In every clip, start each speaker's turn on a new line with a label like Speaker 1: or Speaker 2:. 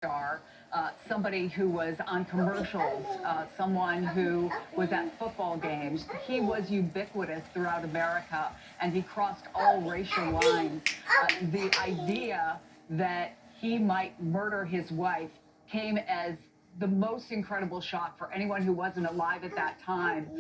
Speaker 1: star, somebody who was on commercials, someone who was at football games. He was ubiquitous throughout America, and he crossed all racial lines. The idea that he might murder his wife came as the most incredible shock for anyone who wasn't alive at that time.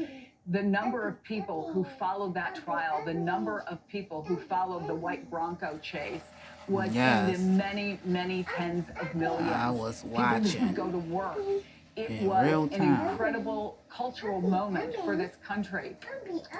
Speaker 1: The number of people who followed that trial, the number of people who followed the white Bronco chase was in the many tens of millions.
Speaker 2: I was
Speaker 1: People
Speaker 2: watching
Speaker 1: who go to work. It
Speaker 2: in
Speaker 1: was
Speaker 2: real
Speaker 1: an
Speaker 2: time.
Speaker 1: incredible cultural moment for this country.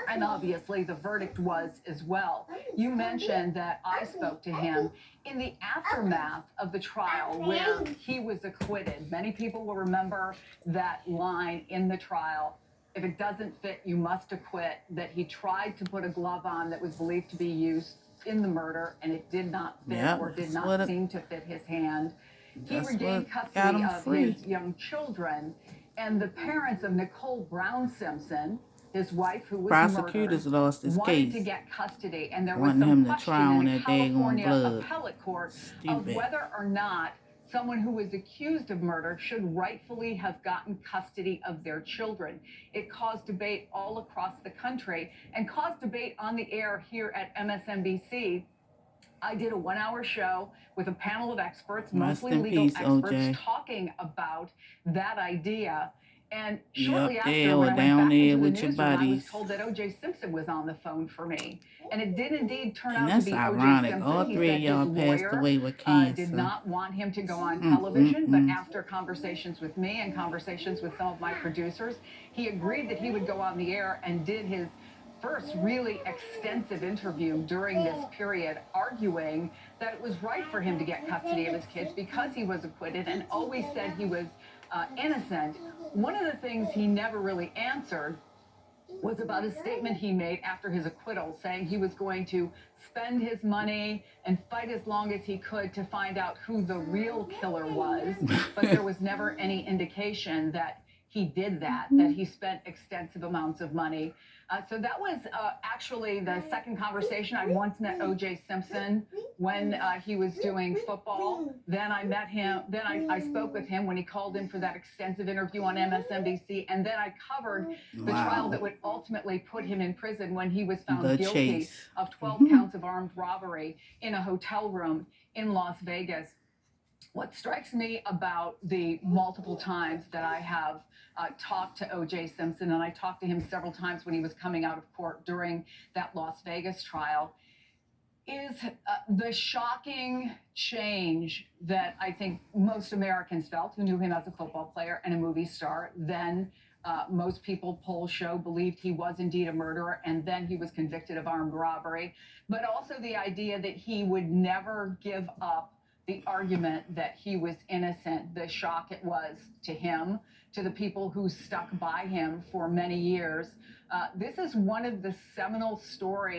Speaker 1: And obviously the verdict was as well. You mentioned that I spoke to him in the aftermath of the trial where he was acquitted. Many people will remember that line in the trial. If it doesn't fit, you must acquit. That he tried to put a glove on that was believed to be used in the murder, and it did not fit or did not seem to fit his hand. He regained custody of his young children, and the parents of Nicole Brown Simpson, his wife who was
Speaker 2: prosecutors
Speaker 1: murdered,
Speaker 2: lost his
Speaker 1: wanted
Speaker 2: case.
Speaker 1: to get custody, and there was
Speaker 2: Wanting
Speaker 1: some
Speaker 2: him to
Speaker 1: question
Speaker 2: try on
Speaker 1: in a
Speaker 2: that daggone
Speaker 1: California
Speaker 2: blood.
Speaker 1: appellate court of
Speaker 2: Stupid.
Speaker 1: whether or not someone who was accused of murder should rightfully have gotten custody of their children. It caused debate all across the country and caused debate on the air here at MSNBC. I did a 1-hour show with a panel of experts, mostly legal experts, talking about that idea. And shortly after, when I went back into the newsroom, I was told that O.J. Simpson was on the phone for me. And it did indeed turn out to be O.J. Simpson.
Speaker 2: All three of y'all passed away with cancer.
Speaker 1: Did not want him to go on television, but after conversations with me and conversations with some of my producers, he agreed that he would go on the air and did his first really extensive interview during this period, arguing that it was right for him to get custody of his kids because he was acquitted and always said he was innocent. One of the things he never really answered was about a statement he made after his acquittal, saying he was going to spend his money and fight as long as he could to find out who the real killer was, but there was never any indication that he did that he spent extensive amounts of money. So that was actually the second conversation. I once met O.J. Simpson when he was doing football. Then I met him. Then I spoke with him when he called in for that extensive interview on MSNBC. And then I covered the trial that would ultimately put him in prison when he was found guilty of 12 counts of armed robbery in a hotel room in Las Vegas. What strikes me about the multiple times that I have talked to O.J. Simpson, and I talked to him several times when he was coming out of court during that Las Vegas trial, is the shocking change that I think most Americans felt who knew him as a football player and a movie star. Then most people, polls show, believed he was indeed a murderer, and then he was convicted of armed robbery. But also the idea that he would never give up the argument that he was innocent, the shock it was to him, to the people who stuck by him for many years. This is one of the seminal stories